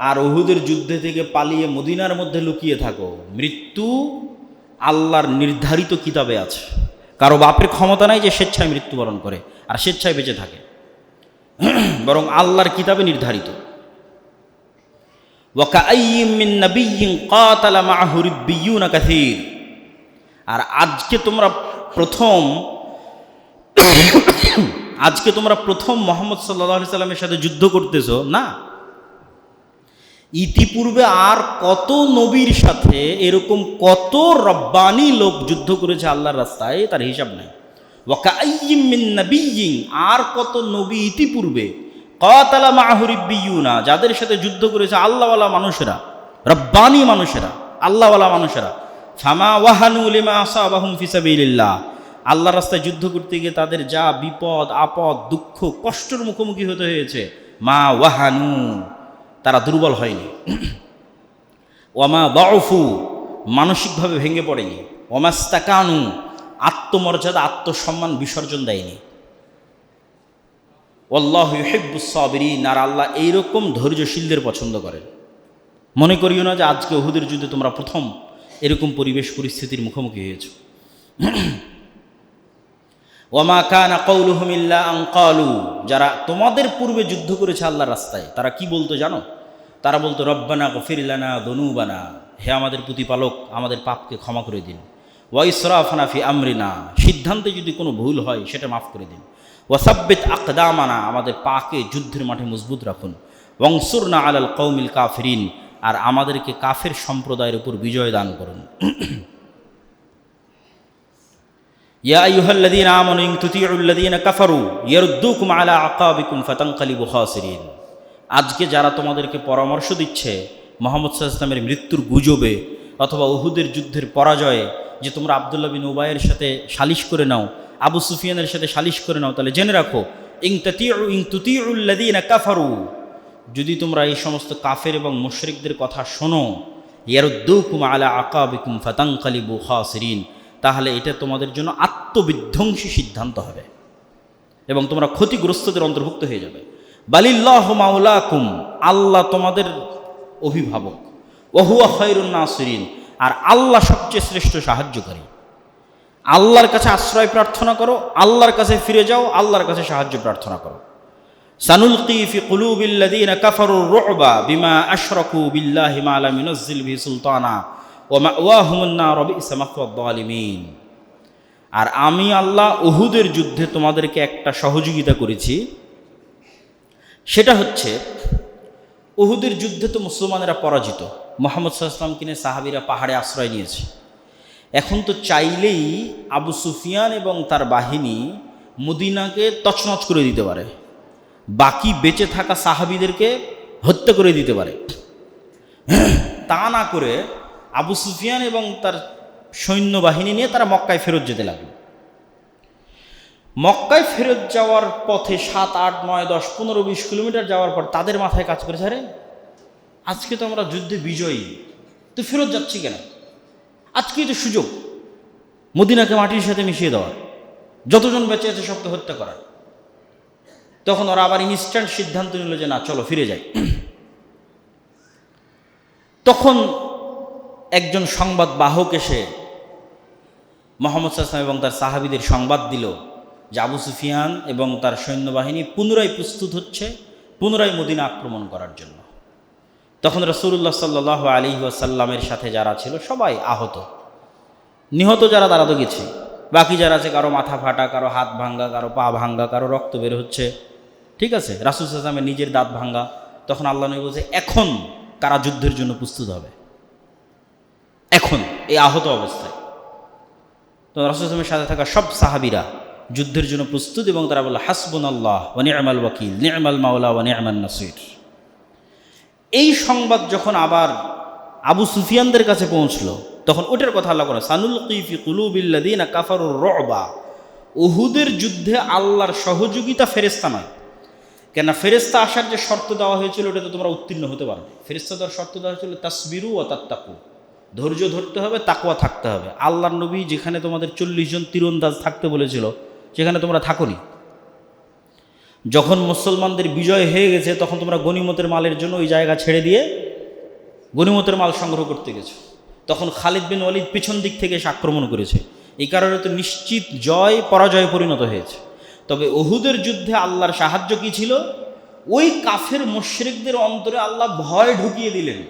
আর উহুদের যুদ্ধে থেকে পালিয়ে মদিনার মধ্যে লুকিয়ে থাকো, মৃত্যু আল্লাহর নির্ধারিত কিতাবে আছে, কারো বাপের ক্ষমতা নাই যে স্বেচ্ছায় মৃত্যুবরণ করে আর স্বেচ্ছায় বেঁচে থাকে, বরং আল্লাহর কিতাবে নির্ধারিত। ওয়াকাআইয়িম মিন নাবিয়্যিন কাতালা মাআহু রিব্বিয়ুনা কাসীর। আর আজকে তোমরা প্রথম মুহাম্মদ সাল্লাল্লাহু আলাইহি সাল্লামের সাথে যুদ্ধ করতেছো না, ইতিপূর্বে আর কত নবীর সাথে এরকম কত রব্বানি লোক যুদ্ধ করেছে আল্লাহর রাস্তায়, তার হিসাব নাই। ওয়াকাআইয়িম মিন নাবিয়্যিন, আর কত নবী ইতিপূর্বে, কাতালা মাআহু রিব্বিয়ুনা, যাদের সাথে যুদ্ধ করেছে আল্লাহওয়ালা মানুষেরা, রব্বানি মানুষেরা, আল্লাহওয়ালা মানুষেরা। ফামা ওয়াহানু লিমা আসাবাহুম ফি সাবিলিল্লাহ, আল্লাহর রাস্তায় যুদ্ধ করতে গিয়ে তাদের যা বিপদ আপদ দুঃখ কষ্টের মুখোমুখি হতে হয়েছে, মা ওয়াহানু, তারা দুর্বল হয়নি। ওয়ামা দাউফু, মানসিকভাবে ভেঙে পড়েনি। ওয়ামাস্তাকানু, আত্মমর্যাদা আত্মসম্মান বিসর্জন দেয়নি। আল্লাহু ইউহিব্বুস সাবিরিন, আর আল্লাহ এইরকম ধৈর্যশীলদের পছন্দ করেন। মনে করিও না যে আজকে উহুদের যুদ্ধে তোমরা প্রথম এরকম পরিবেশ পরিস্থিতির মুখোমুখি হয়েছ। ওয়ামা কানা কওলুহুম ইল্লা আন ক্বালু, যারা তোমাদের পূর্বে যুদ্ধ করেছে আল্লাহর রাস্তায়, তারা কি বলতো জানো? তারা বলতো রব্বানা গফির লানা যুনুবানা, হে আমাদের প্রতিপালক আমাদের পাপকে ক্ষমা করে দিন। ওয়া ইসরাফানা ফি আমরিনা, সিদ্ধান্তে যদি কোনো ভুল হয় সেটা মাফ করে দিন। ওয়াসাব্বিত আকদামানা, আমাদের পাকে যুদ্ধের মাঠে মজবুত রাখুন। ওয়ানসুরনা আলাল কওমিল কাফিরিন, আর আমাদেরকে কাফের সম্প্রদায়ের উপর বিজয় দান করুন। ইয়া আইয়ুহাল্লাযীনা আমানু ইন তুতিউল্লাযীনা কাফারু ইয়ারুদ্দুকুম আলা আকাবিকুম ফাতানকালিবু খাসিরিন। আজকে যারা তোমাদেরকে পরামর্শ দিচ্ছে মুহাম্মদ সাল্লাল্লাহু আলাইহি ওয়াসাল্লামের মৃত্যুর গুজবে অথবা উহুদের যুদ্ধের পরাজয়ে, যে তোমরা আব্দুল্লাহ বিন উবাইয়ের সাথে সালিশ করে নাও, আবু সুফিয়ানের সাথে সালিশ করে নাও, তাহলে জেনে রাখো ইন তুতিউল্লাযীনা কাফারু, যদি তোমরা এই সমস্ত কাফের এবং মুশরিকদের কথা শোনো, ইয়ারুদ্দুকুম আলা আকাবিকুম ফাতানকালিবু খাসিরিন, তাহলে এটা তোমাদের জন্য আত্মবিধ্বংসী সিদ্ধান্ত হবে এবং তোমরা ক্ষতিগ্রস্তদের অন্তর্ভুক্ত হয়ে যাবে। বালিল্লাহু মাওলাকুম, আল্লাহ তোমাদের অভিভাবক। ওয়া হুয়া খায়রুন নাসিরিন, আর আল্লাহ সবচেয়ে শ্রেষ্ঠ সাহায্যকারী। আল্লাহর কাছে আশ্রয় প্রার্থনা করো, আল্লাহর কাছে ফিরে যাও, আল্লাহর কাছে সাহায্য প্রার্থনা করো। সানুলকি ফি কুলুবিল্লাযীনা কাফারুর রু'বা বিমা আশরাকু বিল্লাহি মা লাম ইউনাজ্জিল বিহি সুলতানা ওয়া মাওয়াহুমুন নার ওয়া বি'সা মাথওয়ায যালিমিন। আর আমি আল্লাহ উহুদের যুদ্ধে তোমাদেরকে একটা সহযোগিতা করেছি, সেটা হচ্ছে উহুদের যুদ্ধে তো মুসলমানেরা পরাজিত, মুহাম্মদ সাল্লাল্লাহু আলাইহি ওয়াসাল্লাম কিনে সাহাবীরা পাহাড়ে আশ্রয় নিয়েছে। এখন তো চাইলেই আবু সুফিয়ান এবং তার বাহিনী মদিনাকে তছনছ করে দিতে পারে, বাকি বেঁচে থাকা সাহাবীদেরকে হত্যা করে দিতে পারে। তা না করে আবু সুফিয়ান এবং তার সৈন্যবাহিনী নিয়ে তারা মক্কায় ফেরত যেতে লাগলো। মক্কায় ফেরত যাওয়ার পথে 7, 8, 9, 10, 15, 20 কিলোমিটার যাওয়ার পর তাদের মাথায় কাজ করেছে, আরে আজকে তো আমরা যুদ্ধে বিজয়ী, তো ফেরত যাচ্ছি কেন? আজকেই তো সুযোগ মদিনাকে মাটির সাথে মিশিয়ে দেওয়ার, যতজন বেঁচে আছে সবকে হত্যা করার। তখন ওরা আবার ইনস্ট্যান্ট সিদ্ধান্ত নিল যে না, চলো ফিরে যাই। তখন একজন সংবাদ বাহক এসে মুহাম্মদ সাল্লাল্লাহু আলাইহি ওয়াসাল্লাম এবং তার সাহাবীদের সংবাদ দিল যে আবু সুফিয়ান এবং তার সৈন্যবাহিনী পুনরায় প্রস্তুত হচ্ছে পুনরায় মদিনা আক্রমণ করার জন্য। তখন রাসূলুল্লাহ সাল্লাল্লাহু আলাইহি ওয়াসাল্লামের সাথে যারা ছিল সবাই আহত, নিহত যারা তারা তো গেছে, বাকি যারা আছে কারো মাথা ফাটা, কারো হাত ভাঙ্গা, কারো পা ভাঙ্গা, কারো রক্ত বের হচ্ছে, ঠিক আছে, রাসূল সাল্লাল্লাহু আলাইহি ওয়াসাল্লামের নিজের দাঁত ভাঙ্গা। তখন আল্লাহ নবী বলছে এখন কারা যুদ্ধের জন্য প্রস্তুত হবে, এখন এই আহত অবস্থায়। তো রাসূল সাল্লাল্লাহু আলাইহি ওয়াসাল্লামের সাথে থাকা সব সাহাবীরা যুদ্ধের জন্য প্রস্তুত এবং তারা বলল হাসবুনাল্লাহ ওয়া নি'মাল ওয়াকিল নি'মাল মাওলা ওয়া নি'মান নাসির। এই সংবাদ যখন আবার আবু সুফিয়ানদের কাছে পৌঁছলো, তখন ওটার কথা আল্লাহ বলেন সানুলকি ফি কুলুবিল্লাযীনা কাফারুর রু'বা, উহুদের যুদ্ধে আল্লাহর সহযোগিতা ফেরেশতা নয়। কেন ফেরেশতা আসার যে শর্ত দেওয়া হয়েছিল ওটাতে তোমরা উত্তীর্ণ হতে পারবে। ফেরেশতা দেওয়ার শর্ত দেওয়া হয়েছিল তাসবিরু ওয়া তাত্তাকু, ধৈর্য ধরতে হবে, তাকওয়া থাকতে হবে। আল্লাহর নবী যেখানে তোমাদের 40 জন তীরন্দাজ থাকতে বলেছিল সেখানে তোমরা থাকোনি। যখন মুসলমানদের বিজয় হয়ে গেছে তখন তোমরা গনিমতের মালের জন্য ওই জায়গা ছেড়ে দিয়ে গনিমতের মাল সংগ্রহ করতে গেছো। তখন খালিদ বিন ওয়ালিদ পিছন দিক থেকে এসে আক্রমণ করেছে, এই কারণে তো নিশ্চিত জয় পরাজয়ে পরিণত হয়েছে। তবে উহুদের যুদ্ধে আল্লাহর সাহায্য কি ছিল? ওই কাফের মুশরিকদের অন্তরে আল্লাহ ভয় ঢুকিয়ে দিলেন,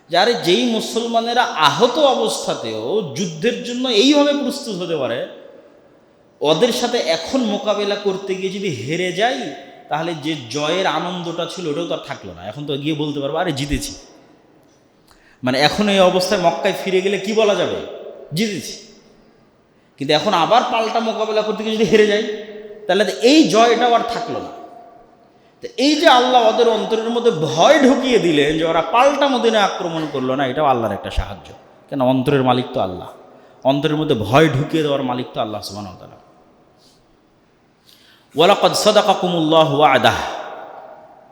যারে যেই মুসলমানেরা আহত অবস্থাতেও যুদ্ধের জন্য এইভাবে প্রস্তুত হতে পারে, ওদের সাথে এখন মোকাবেলা করতে গিয়ে যদি হেরে যাই, তাহলে যে জয়ের আনন্দটা ছিল ওটাও তো আর থাকলো না। এখন তো গিয়ে বলতে পারবো আরে জিতেছি, মানে এখন এই অবস্থায় মক্কায় ফিরে গেলে কি বলা যাবে? জিতেছি। কিন্তু এখন আবার পাল্টা মোকাবেলা করতে গিয়ে যদি হেরে যাই, তাহলে এই জয়টাও আর থাকলো না। তো এই যে আল্লাহ ওদের অন্তরের মধ্যে ভয় ঢুকিয়ে দিলেন যে ওরা পাল্টা মদিনে আক্রমণ করলো না, এটাও আল্লাহর একটা সাহায্য। কেন? অন্তরের মালিক তো আল্লাহ, অন্তরের মধ্যে ভয় ঢুকিয়ে দেওয়ার মালিক তো আল্লাহ সুবহানাহু ওয়া তাআলা। ওয়ালাকাদ সাদাকাকুমুল্লাহু ওয়া'দাহ,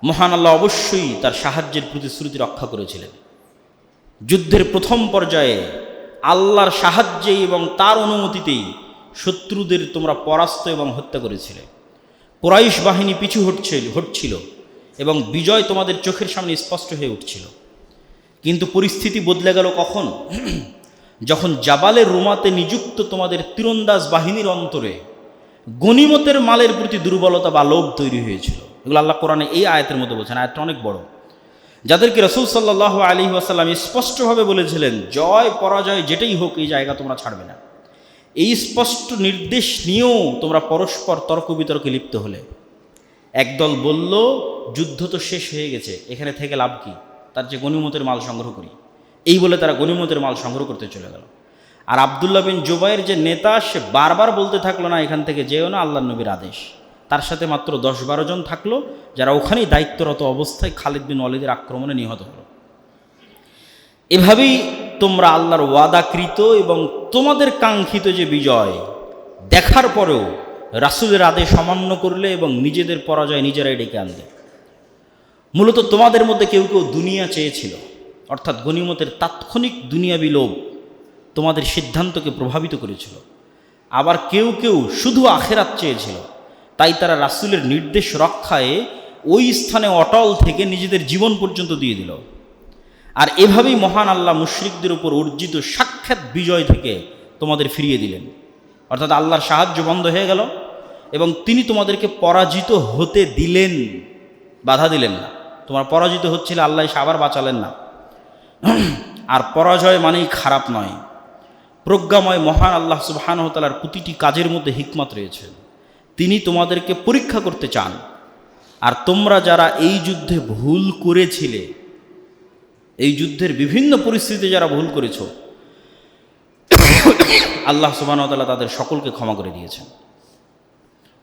মহান আল্লাহ অবশ্যই তার সাহায্যের প্রতিশ্রুতি রক্ষা করেছিলেন। যুদ্ধের প্রথম পর্যায়ে আল্লাহর সাহায্যে এবং তার অনুমতিতেই শত্রুদের তোমরা পরাস্ত এবং হত্যা করেছিলে। কুরাইশ বাহিনী পিছু হটছিল এবং বিজয় তোমাদের চোখের সামনে স্পষ্ট হয়ে উঠছিল। কিন্তু পরিস্থিতি বদলে গেল কখন? যখন জাবালের রুমাতে নিযুক্ত তোমাদের তীরন্দাজ বাহিনীর অন্তরে গনিমতের মালের প্রতি দুর্বলতা বা লোভ তৈরি হয়েছিল। এগুলো আল্লাহ কোরআনে এই আয়াতের মধ্যে বলছেন। আয়াতটা অনেক বড়, যাদেরকে রাসূল সাল্লাল্লাহু আলাইহি ওয়াসাল্লাম স্পষ্টভাবে বলেছিলেন জয় পরাজয় যেটাই হোক এই জায়গা তোমরা ছাড়বে না। এই স্পষ্ট নির্দেশ নিয়েও তোমরা পরস্পর তর্ক বিতর্কে লিপ্ত হলে। একদল বলল যুদ্ধ তো শেষ হয়ে গেছে, এখানে থেকে লাভ কি, তার যে গনিমতের মাল সংগ্রহ করি, এই বলে তারা গনিমতের মাল সংগ্রহ করতে চলে গেল। আর আব্দুল্লাহ বিন জুবাইর যে নেতা, সে বারবার বলতে থাকলো না এখান থেকে যেও না, আল্লাহর নবীর আদেশ। তার সাথে মাত্র 10-12 জন থাকলো, যারা ওখানেই দায়িত্বরত অবস্থায় খালিদ বিন ওয়ালিদের আক্রমণে নিহত হলো। এভাবেই তোমরা আল্লাহর ওয়াদাকৃত এবং তোমাদের কাঙ্ক্ষিত যে বিজয় দেখার পরেও রাসূলের আদেশ অমান্য করলে এবং নিজেদের পরাজয় নিজেরাই ডেকে আনলে। মূলত তোমাদের মধ্যে কেউ কেউ দুনিয়া চেয়েছিল, অর্থাৎ গনিমতের তাৎক্ষণিক দুনিয়াবি লোভ তোমাদের সিদ্ধান্তকে প্রভাবিত করেছিল। আবার কেউ কেউ শুধু আখেরাত চেয়েছিল, তাই তারা রাসূলের নির্দেশ রক্ষায় ওই স্থানে অটল থেকে নিজেদের জীবন পর্যন্ত দিয়ে দিল। আর এভাবেই মহান আল্লাহ মুশরিকদের উপর অর্জিত সাক্ষাৎ বিজয় থেকে তোমাদের ফিরিয়ে দিলেন। অর্থাৎ আল্লাহর সাহায্য বন্ধ হয়ে গেল এবং তিনি তোমাদেরকে পরাজিত হতে দিলেন, বাধা দিলেন না। তোমরা পরাজিত হচ্ছিলে, আল্লাহ এসে আবার বাঁচালেন না। আর পরাজয় মানেই খারাপ নয়। প্রজ্ঞাময় মহান আল্লাহ সুবহানাহু ওয়া তাআলার প্রতিটি কাজের মধ্যে হিকমত রয়েছে। তিনি তোমাদেরকে পরীক্ষা করতে চান। আর তোমরা যারা এই যুদ্ধে ভুল করেছিলে, এই যুদ্ধের বিভিন্ন পরিস্থিতিতে যারা ভুল করেছ, আল্লাহ সুবহানাহু ওয়া তাআলা তাদের সকলকে ক্ষমা করে দিয়েছেন।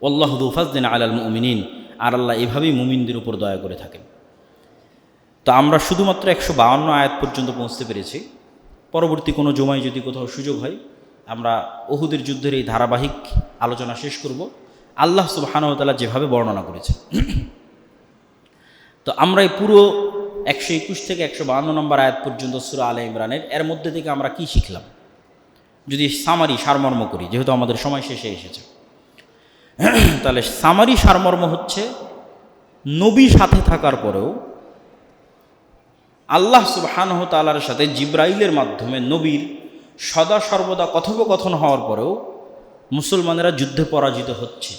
আল্লাহু যু ফাযলিন আলাল মুমিনিন, আর আল্লাহ এভাবেই মুমিনদের উপর দয়া করে থাকেন। তো আমরা শুধুমাত্র 152 আয়াত পর্যন্ত পৌঁছতে পেরেছি। পরবর্তী কোনো জমায় যদি কোথাও সুযোগ হয়, আমরা উহুদের যুদ্ধের এই ধারাবাহিক আলোচনা শেষ করব আল্লাহ সুবহানাহু ওয়া তাআলা যেভাবে বর্ণনা করেছেন। তো আমরা এই পুরো 121 থেকে 152 নম্বর আয়াত পর্যন্ত সূরা আলে ইমরানের, এর মধ্যে থেকে আমরা কি শিখলাম যদি সারমর্ম করি, যেহেতু আমাদের সময় শেষে এসেছে। তাহলে সারমর্ম হচ্ছে, নবী সাথে থাকার পরেও আল্লাহ সুবহানাহু ওয়া তাআলার সাথে জিবরাইলের মাধ্যমে নবীর সদা সর্বদা কথোপকথন হওয়ার পরেও মুসলমানেরা যুদ্ধে পরাজিত হচ্ছে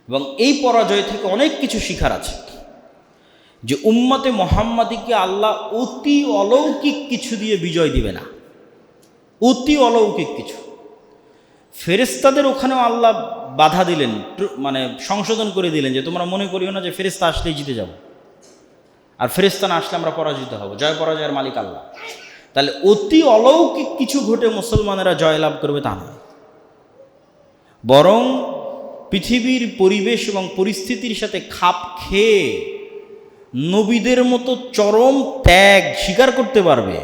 এবং এই পরাজয় থেকে অনেক কিছু শিখার আছে। যে উম্মতে মুহাম্মাদিকে আল্লাহ অতি অলৌকিক কিছু দিয়ে বিজয় দিবে না, অতি অলৌকিক কিছু। ফেরেশতাদের ওখানেও আল্লাহ বাধা দিলেন, মানে সংশোধন করে দিলেন যে তোমরা মনে করিও না যে ফেরেশতা আসলেই জিতে যাব, আর ফেরেশতা না আসলে আমরা পরাজিত হব। জয় পরাজয়ের মালিক আল্লাহ। তাহলে অতি অলৌকিক কিছু ঘটে মুসলমানেরা জয়লাভ করবে তা নয়, বরং পৃথিবীর পরিবেশ এবং পরিস্থিতির সাথে খাপ খেয়ে নবীদের মতো চরম ত্যাগ স্বীকার করতে পারবে,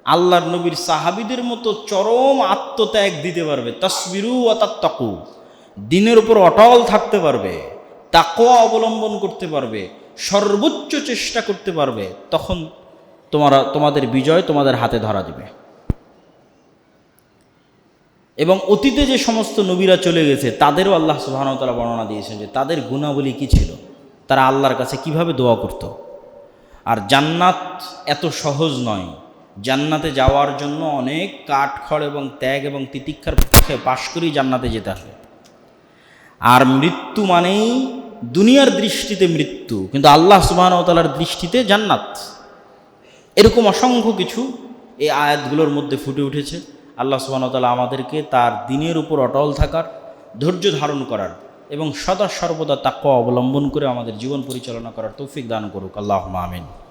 আল্লাহর নবীর সাহাবীদের মতো চরম আত্মত্যাগ দিতে পারবে, তাসবিরু ওয়া তাত্তাকু, দিনের উপর অটল থাকতে পারবে, তাকওয়া অবলম্বন করতে পারবে, সর্বোচ্চ চেষ্টা করতে পারবে, তখন তোমাদের বিজয় তোমাদের হাতে ধরা দিবে। এবং অতীতে যে সমস্ত নবীরা চলে গেছে তাদেরও আল্লাহ সুবহানাহু ওয়া তাআলা বর্ণনা দিয়েছেন যে তাদের গুণাবলী কী ছিল, তারা আল্লাহর কাছে কিভাবে দোয়া করত। আর জান্নাত এত সহজ নয়, জান্নাতে যাওয়ার জন্য অনেক কাঠখড় এবং ত্যাগ এবং তিতিক্ষার পাশ করেই জান্নাতে যেতে হবে। আর মৃত্যু মানেই দুনিয়ার দৃষ্টিতে মৃত্যু, কিন্তু আল্লাহ সুবহানাহু ওয়া তাআলার দৃষ্টিতে জান্নাত। এরকম অসংখ্য কিছু এই আয়াতগুলোর মধ্যে ফুটে উঠেছে। আল্লাহ সুবহানাহু ওয়া তাআলা আমাদেরকে তার দ্বীনের উপর অটল থাকার, ধৈর্য ধারণ করার এবং সদা সর্বদা তাকওয়া অবলম্বন করে আমাদের জীবন পরিচালনা করার তৌফিক দান করুক। আল্লাহুম্মা আমিন।